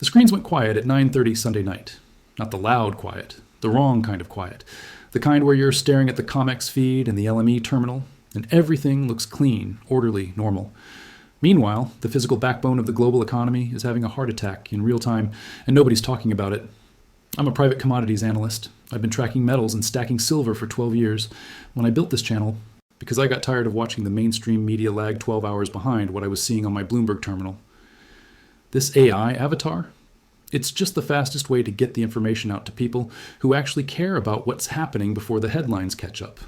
screens went quiet at 9:30 Sunday night. Not the loud quiet, the wrong kind of quiet. The kind where you're staring at the COMEX feed and the LME terminal, and everything looks clean, orderly, normal. Meanwhile, the physical backbone of the global economy is having a heart attack in real time, and nobody's talking about it. I'm a private commodities analyst. I've been tracking metals and stacking silver for 12 years. When I built this channel, because I got tired of watching the mainstream media lag 12 hours behind what I was seeing on my Bloomberg terminal. This AI avatar? It's just the fastest way to get the information out to people who actually care about what's happening before the headlines catch up.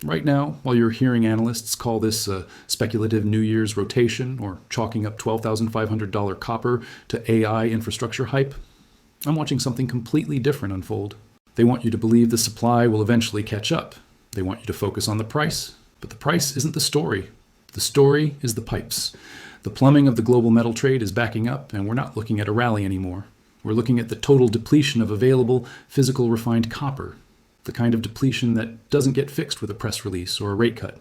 Right now, while you're hearing analysts call this a speculative New Year's rotation or chalking up $12,500 copper to AI infrastructure hype, I'm watching something completely different unfold. They want you to believe the supply will eventually catch up. They want you to focus on the price, but the price isn't the story. The story is the pipes. The plumbing of the global metal trade is backing up, and we're not looking at a rally anymore. We're looking at the total depletion of available physical refined copper, the kind of depletion that doesn't get fixed with a press release or a rate cut.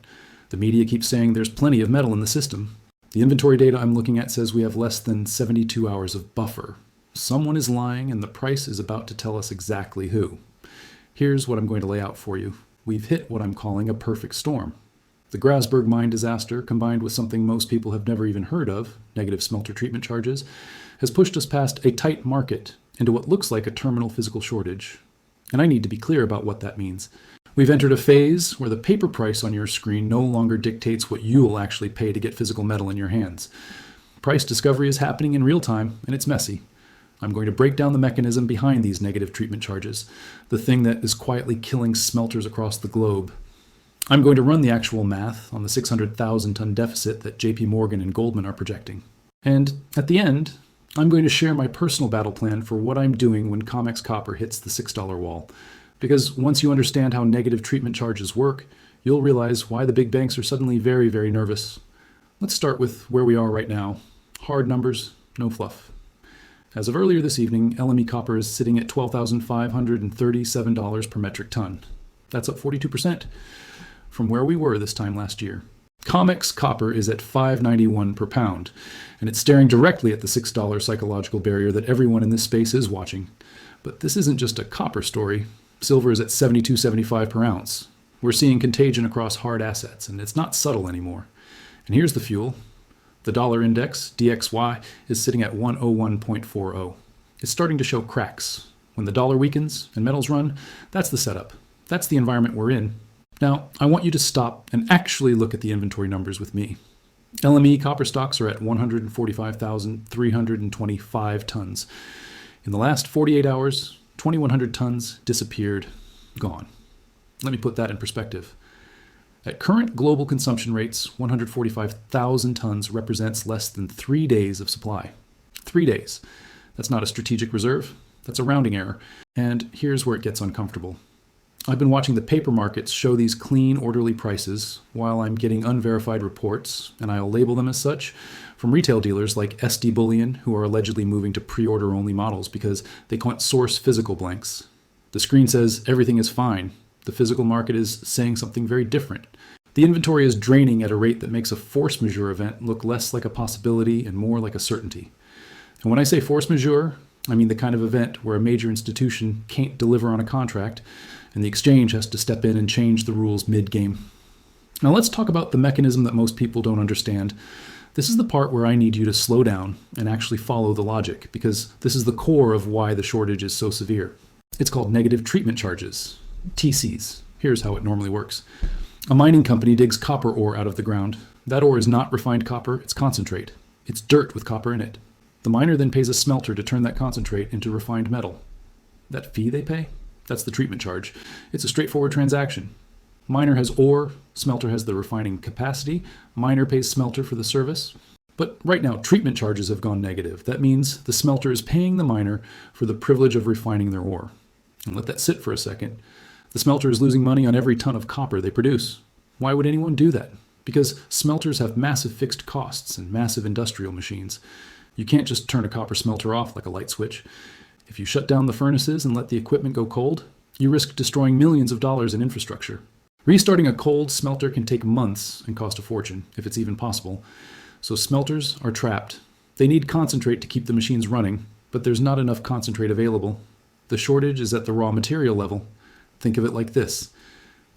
The media keeps saying there's plenty of metal in the system. The inventory data I'm looking at says we have less than 72 hours of buffer. Someone is lying, and the price is about to tell us exactly who. Here's what I'm going to lay out for you. We've hit what I'm calling a perfect storm. The Grasberg mine disaster, combined with something most people have never even heard of, negative smelter treatment charges, has pushed us past a tight market into what looks like a terminal physical shortage. And I need to be clear about what that means. We've entered a phase where the paper price on your screen no longer dictates what you'll actually pay to get physical metal in your hands. Price discovery is happening in real time, and it's messy. I'm going to break down the mechanism behind these negative treatment charges, the thing that is quietly killing smelters across the globe. I'm going to run the actual math on the 600,000 ton deficit that JP Morgan and Goldman are projecting. And at the end, I'm going to share my personal battle plan for what I'm doing when COMEX copper hits the $6 wall. Because once you understand how negative treatment charges work, you'll realize why the big banks are suddenly very, very nervous. Let's start with where we are right now. Hard numbers, no fluff. As of earlier this evening, LME copper is sitting at $12,537 per metric ton. That's up 42% from where we were this time last year. COMEX copper is at $5.91 per pound, and it's staring directly at the $6 psychological barrier that everyone in this space is watching. But this isn't just a copper story. Silver is at $72.75 per ounce. We're seeing contagion across hard assets, and it's not subtle anymore. And here's the fuel. The dollar index, DXY, is sitting at 101.40. It's starting to show cracks. When the dollar weakens and metals run, that's the setup. That's the environment we're in. Now, I want you to stop and actually look at the inventory numbers with me. LME copper stocks are at 145,325 tons. In the last 48 hours, 2,100 tons disappeared, gone. Let me put that in perspective. At current global consumption rates, 145,000 tons represents less than 3 days of supply. 3 days. That's not a strategic reserve. That's a rounding error. And here's where it gets uncomfortable. I've been watching the paper markets show these clean, orderly prices while I'm getting unverified reports, and I'll label them as such, from retail dealers like SD Bullion, who are allegedly moving to pre-order only models because they can't source physical blanks. The screen says everything is fine. The physical market is saying something very different. The inventory is draining at a rate that makes a force majeure event look less like a possibility and more like a certainty. And when I say force majeure, I mean the kind of event where a major institution can't deliver on a contract, and the exchange has to step in and change the rules mid-game. Now let's talk about the mechanism that most people don't understand. This is the part where I need you to slow down and actually follow the logic, because this is the core of why the shortage is so severe. It's called negative treatment charges, TCs. Here's how it normally works. A mining company digs copper ore out of the ground. That ore is not refined copper, it's concentrate. It's dirt with copper in it. The miner then pays a smelter to turn that concentrate into refined metal. That fee they pay? That's the treatment charge. It's a straightforward transaction. Miner has ore, smelter has the refining capacity, miner pays smelter for the service. But right now, treatment charges have gone negative. That means the smelter is paying the miner for the privilege of refining their ore. And let that sit for a second. The smelter is losing money on every ton of copper they produce. Why would anyone do that? Because smelters have massive fixed costs and massive industrial machines. You can't just turn a copper smelter off like a light switch. If you shut down the furnaces and let the equipment go cold, you risk destroying millions of dollars in infrastructure. Restarting a cold smelter can take months and cost a fortune, if it's even possible. So smelters are trapped. They need concentrate to keep the machines running, but there's not enough concentrate available. The shortage is at the raw material level. Think of it like this.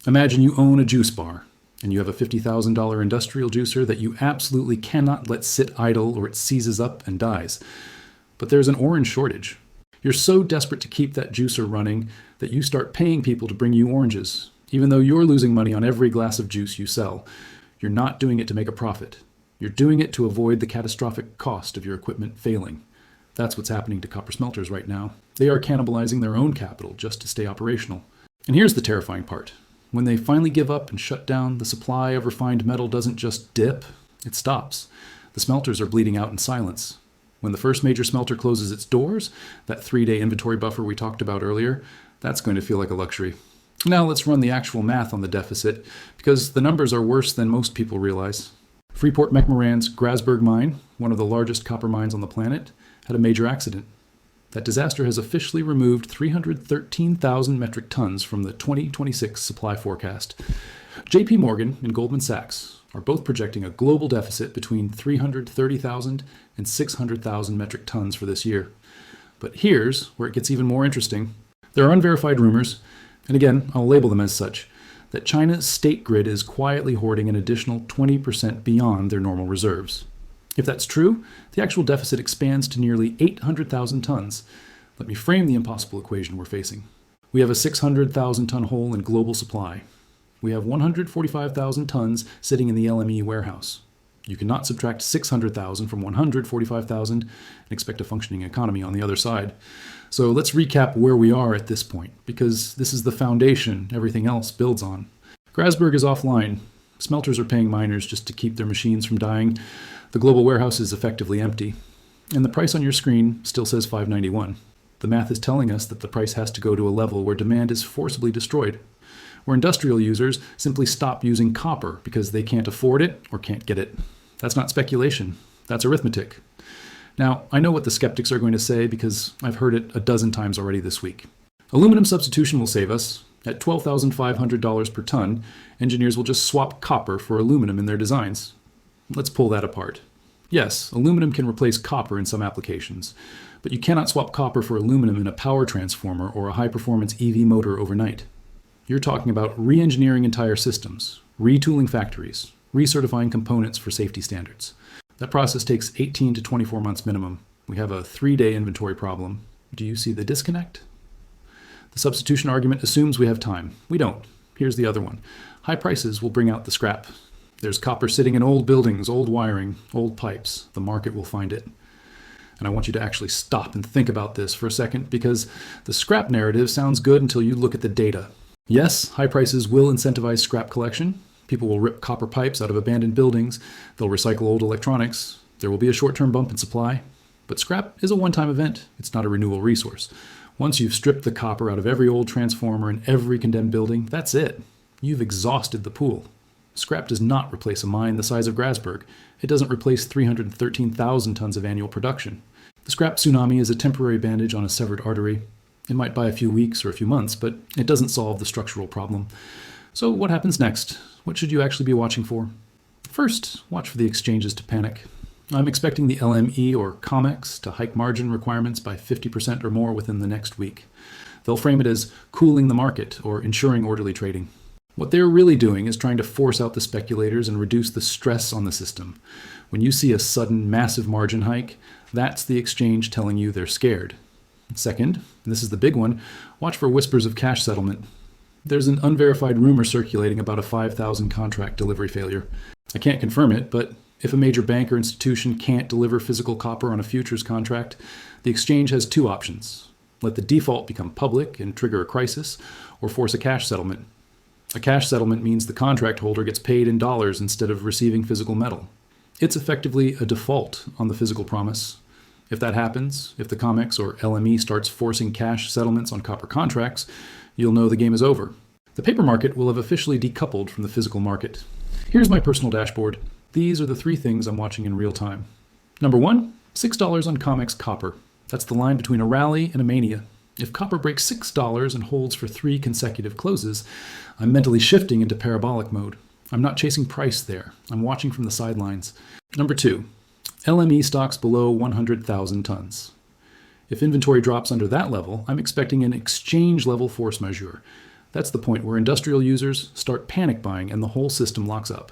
Imagine you own a juice bar, and you have a $50,000 industrial juicer that you absolutely cannot let sit idle or it seizes up and dies. But there's an orange shortage. You're so desperate to keep that juicer running that you start paying people to bring you oranges, even though you're losing money on every glass of juice you sell. You're not doing it to make a profit. You're doing it to avoid the catastrophic cost of your equipment failing. That's what's happening to copper smelters right now. They are cannibalizing their own capital just to stay operational. And here's the terrifying part. When they finally give up and shut down, the supply of refined metal doesn't just dip, it stops. The smelters are bleeding out in silence. When the first major smelter closes its doors, that 3-day inventory buffer we talked about earlier, that's going to feel like a luxury. Now let's run the actual math on the deficit, because the numbers are worse than most people realize. Freeport-McMoran's Grasberg mine, one of the largest copper mines on the planet, had a major accident. That disaster has officially removed 313,000 metric tons from the 2026 supply forecast. JP Morgan and Goldman Sachs are both projecting a global deficit between 330,000 and 600,000 metric tons for this year. But here's where it gets even more interesting. There are unverified rumors, and again, I'll label them as such, that China's state grid is quietly hoarding an additional 20% beyond their normal reserves. If that's true, the actual deficit expands to nearly 800,000 tons. Let me frame the impossible equation we're facing. We have a 600,000 ton hole in global supply. We have 145,000 tons sitting in the LME warehouse. You cannot subtract 600,000 from 145,000 and expect a functioning economy on the other side. So let's recap where we are at this point, because this is the foundation everything else builds on. Grasberg is offline. Smelters are paying miners just to keep their machines from dying. The global warehouse is effectively empty. And the price on your screen still says $591. The math is telling us that the price has to go to a level where demand is forcibly destroyed, where industrial users simply stop using copper because they can't afford it or can't get it. That's not speculation. That's arithmetic. Now, I know what the skeptics are going to say because I've heard it a dozen times already this week. Aluminum substitution will save us. At $12,500 per ton, engineers will just swap copper for aluminum in their designs. Let's pull that apart. Yes, aluminum can replace copper in some applications, but you cannot swap copper for aluminum in a power transformer or a high-performance EV motor overnight. You're talking about re-engineering entire systems, retooling factories, recertifying components for safety standards. That process takes 18 to 24 months minimum. We have a 3-day inventory problem. Do you see the disconnect? The substitution argument assumes we have time. We don't. Here's the other one. High prices will bring out the scrap. There's copper sitting in old buildings, old wiring, old pipes. The market will find it. And I want you to actually stop and think about this for a second, because the scrap narrative sounds good until you look at the data. Yes, high prices will incentivize scrap collection. People will rip copper pipes out of abandoned buildings. They'll recycle old electronics. There will be a short-term bump in supply. But scrap is a one-time event. It's not a renewable resource. Once you've stripped the copper out of every old transformer in every condemned building, that's it. You've exhausted the pool. Scrap does not replace a mine the size of Grasberg. It doesn't replace 313,000 tons of annual production. The scrap tsunami is a temporary bandage on a severed artery. It might buy a few weeks or a few months, but it doesn't solve the structural problem. So what happens next? What should you actually be watching for? First, watch for the exchanges to panic. I'm expecting the LME or COMEX to hike margin requirements by 50% or more within the next week. They'll frame it as cooling the market or ensuring orderly trading. What they're really doing is trying to force out the speculators and reduce the stress on the system. When you see a sudden, massive margin hike, that's the exchange telling you they're scared. Second, and this is the big one, watch for whispers of cash settlement. There's an unverified rumor circulating about a 5,000 contract delivery failure. I can't confirm it, but if a major bank or institution can't deliver physical copper on a futures contract, the exchange has two options. Let the default become public and trigger a crisis, or force a cash settlement. A cash settlement means the contract holder gets paid in dollars instead of receiving physical metal. It's effectively a default on the physical promise. If that happens, if the COMEX or LME starts forcing cash settlements on copper contracts, you'll know the game is over. The paper market will have officially decoupled from the physical market. Here's my personal dashboard. These are the 3 things I'm watching in real time. Number 1, $6 on COMEX copper. That's the line between a rally and a mania. If copper breaks $6 and holds for 3 consecutive closes, I'm mentally shifting into parabolic mode. I'm not chasing price there. I'm watching from the sidelines. Number 2, LME stocks below 100,000 tons. If inventory drops under that level, I'm expecting an exchange level force majeure. That's the point where industrial users start panic buying and the whole system locks up.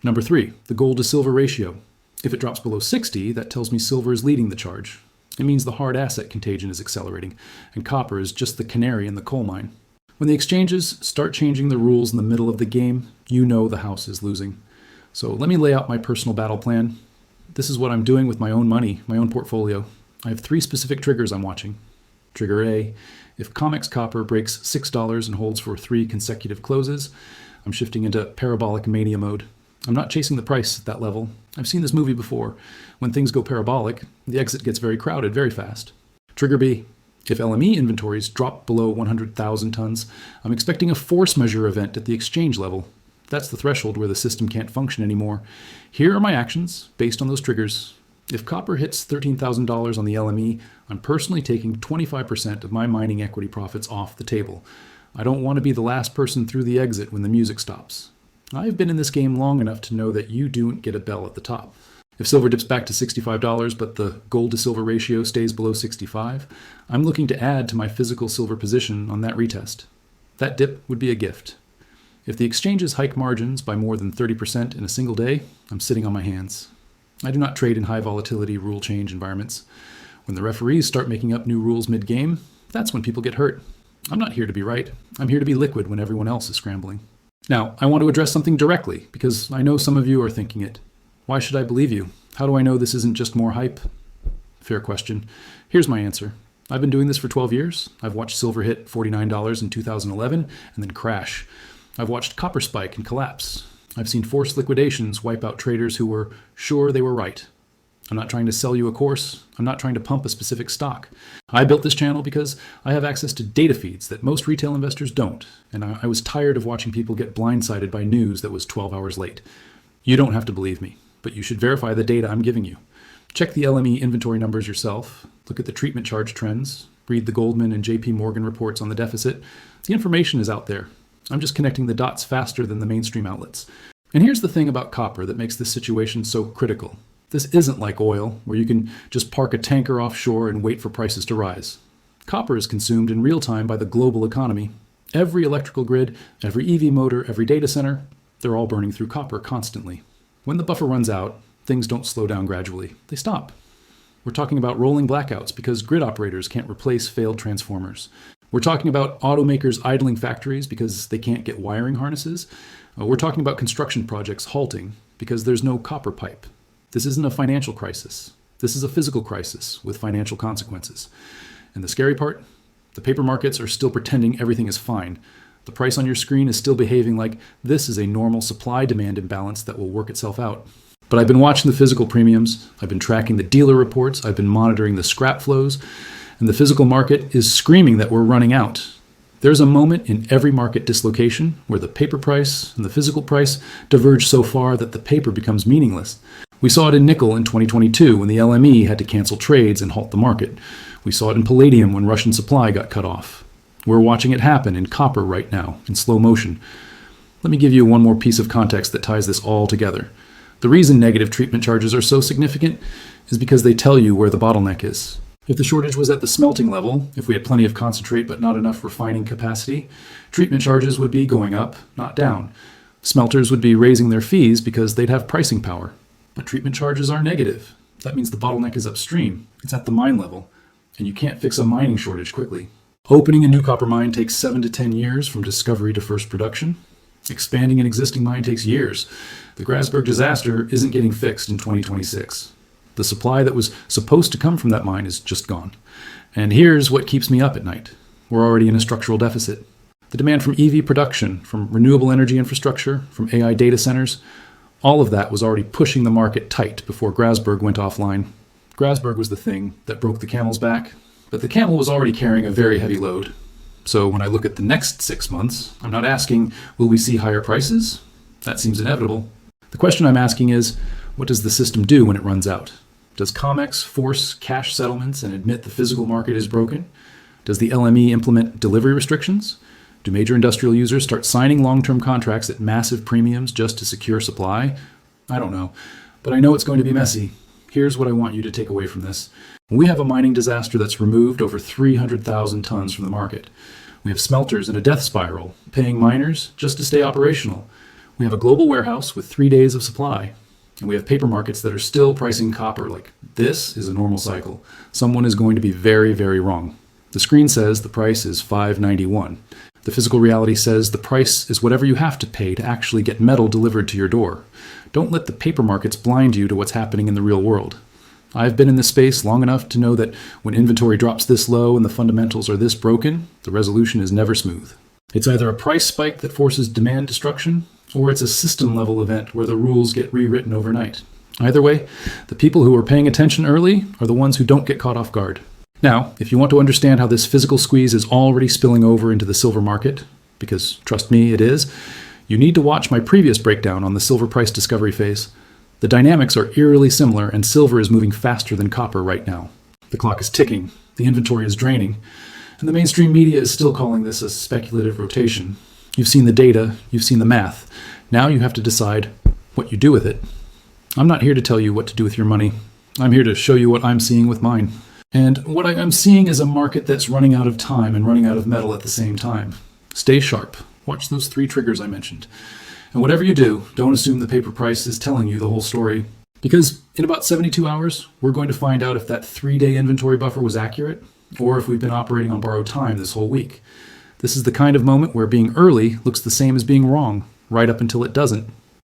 Number 3, the gold to silver ratio. If it drops below 60, that tells me silver is leading the charge. It means the hard asset contagion is accelerating, and copper is just the canary in the coal mine. When the exchanges start changing the rules in the middle of the game, you know the house is losing. So let me lay out my personal battle plan. This is what I'm doing with my own money, my own portfolio. I have 3 specific triggers I'm watching. Trigger A, if COMEX copper breaks $6 and holds for 3 consecutive closes, I'm shifting into parabolic mania mode. I'm not chasing the price at that level. I've seen this movie before. When things go parabolic, the exit gets very crowded very fast. Trigger B, if LME inventories drop below 100,000 tons, I'm expecting a force majeure event at the exchange level. That's the threshold where the system can't function anymore. Here are my actions based on those triggers. If copper hits $13,000 on the LME, I'm personally taking 25% of my mining equity profits off the table. I don't want to be the last person through the exit when the music stops. I've been in this game long enough to know that you don't get a bell at the top. If silver dips back to $65, but the gold to silver ratio stays below 65, I'm looking to add to my physical silver position on that retest. That dip would be a gift. If the exchanges hike margins by more than 30% in a single day, I'm sitting on my hands. I do not trade in high volatility rule change environments. When the referees start making up new rules mid-game, that's when people get hurt. I'm not here to be right. I'm here to be liquid when everyone else is scrambling. Now, I want to address something directly, because I know some of you are thinking it. Why should I believe you? How do I know this isn't just more hype? Fair question. Here's my answer. I've been doing this for 12 years. I've watched silver hit $49 in 2011 and then crash. I've watched copper spike and collapse. I've seen forced liquidations wipe out traders who were sure they were right. I'm not trying to sell you a course. I'm not trying to pump a specific stock. I built this channel because I have access to data feeds that most retail investors don't, and I was tired of watching people get blindsided by news that was 12 hours late. You don't have to believe me, but you should verify the data I'm giving you. Check the LME inventory numbers yourself. Look at the treatment charge trends. Read the Goldman and JP Morgan reports on the deficit. The information is out there. I'm just connecting the dots faster than the mainstream outlets. And here's the thing about copper that makes this situation so critical. This isn't like oil, where you can just park a tanker offshore and wait for prices to rise. Copper is consumed in real time by the global economy. Every electrical grid, every EV motor, every data center, they're all burning through copper constantly. When the buffer runs out, things don't slow down gradually. They stop. We're talking about rolling blackouts because grid operators can't replace failed transformers. We're talking about automakers idling factories because they can't get wiring harnesses. We're talking about construction projects halting because there's no copper pipe. This isn't a financial crisis. This is a physical crisis with financial consequences. And the scary part? The paper markets are still pretending everything is fine. The price on your screen is still behaving like this is a normal supply-demand imbalance that will work itself out. But I've been watching the physical premiums, I've been tracking the dealer reports, I've been monitoring the scrap flows, and the physical market is screaming that we're running out. There's a moment in every market dislocation where the paper price and the physical price diverge so far that the paper becomes meaningless. We saw it in nickel in 2022 when the LME had to cancel trades and halt the market. We saw it in palladium when Russian supply got cut off. We're watching it happen in copper right now, in slow motion. Let me give you one more piece of context that ties this all together. The reason negative treatment charges are so significant is because they tell you where the bottleneck is. If the shortage was at the smelting level, if we had plenty of concentrate but not enough refining capacity, treatment charges would be going up, not down. Smelters would be raising their fees because they'd have pricing power. But treatment charges are negative. That means the bottleneck is upstream. It's at the mine level, and you can't fix a mining shortage quickly. Opening a new copper mine takes 7 to 10 years from discovery to first production. Expanding an existing mine takes years. The Grasberg disaster isn't getting fixed in 2026. The supply that was supposed to come from that mine is just gone. And here's what keeps me up at night. We're already in a structural deficit. The demand from EV production, from renewable energy infrastructure, from AI data centers, all of that was already pushing the market tight before Grasberg went offline. Grasberg was the thing that broke the camel's back, but the camel was already carrying a very heavy load. So when I look at the next 6 months, I'm not asking, will we see higher prices? That seems inevitable. The question I'm asking is, what does the system do when it runs out? Does COMEX force cash settlements and admit the physical market is broken? Does the LME implement delivery restrictions? Do major industrial users start signing long-term contracts at massive premiums just to secure supply? I don't know, but I know it's going to be messy. Here's what I want you to take away from this. We have a mining disaster that's removed over 300,000 tons from the market. We have smelters in a death spiral, paying miners just to stay operational. We have a global warehouse with 3 days of supply. And we have paper markets that are still pricing copper like this is a normal cycle. Someone is going to be very, very wrong. The screen says the price is $5.91. The physical reality says the price is whatever you have to pay to actually get metal delivered to your door. Don't let the paper markets blind you to what's happening in the real world. I've been in this space long enough to know that when inventory drops this low and the fundamentals are this broken, the resolution is never smooth. It's either a price spike that forces demand destruction, or it's a system-level event where the rules get rewritten overnight. Either way, the people who are paying attention early are the ones who don't get caught off guard. Now, if you want to understand how this physical squeeze is already spilling over into the silver market, because trust me, it is, you need to watch my previous breakdown on the silver price discovery phase. The dynamics are eerily similar, and silver is moving faster than copper right now. The clock is ticking, the inventory is draining, and the mainstream media is still calling this a speculative rotation. You've seen the data, you've seen the math. Now you have to decide what you do with it. I'm not here to tell you what to do with your money. I'm here to show you what I'm seeing with mine. And what I'm seeing is a market that's running out of time and running out of metal at the same time. Stay sharp. Watch those 3 triggers I mentioned. And whatever you do, don't assume the paper price is telling you the whole story. Because in about 72 hours, we're going to find out if that 3-day inventory buffer was accurate, or if we've been operating on borrowed time this whole week. This is the kind of moment where being early looks the same as being wrong, right up until it doesn't.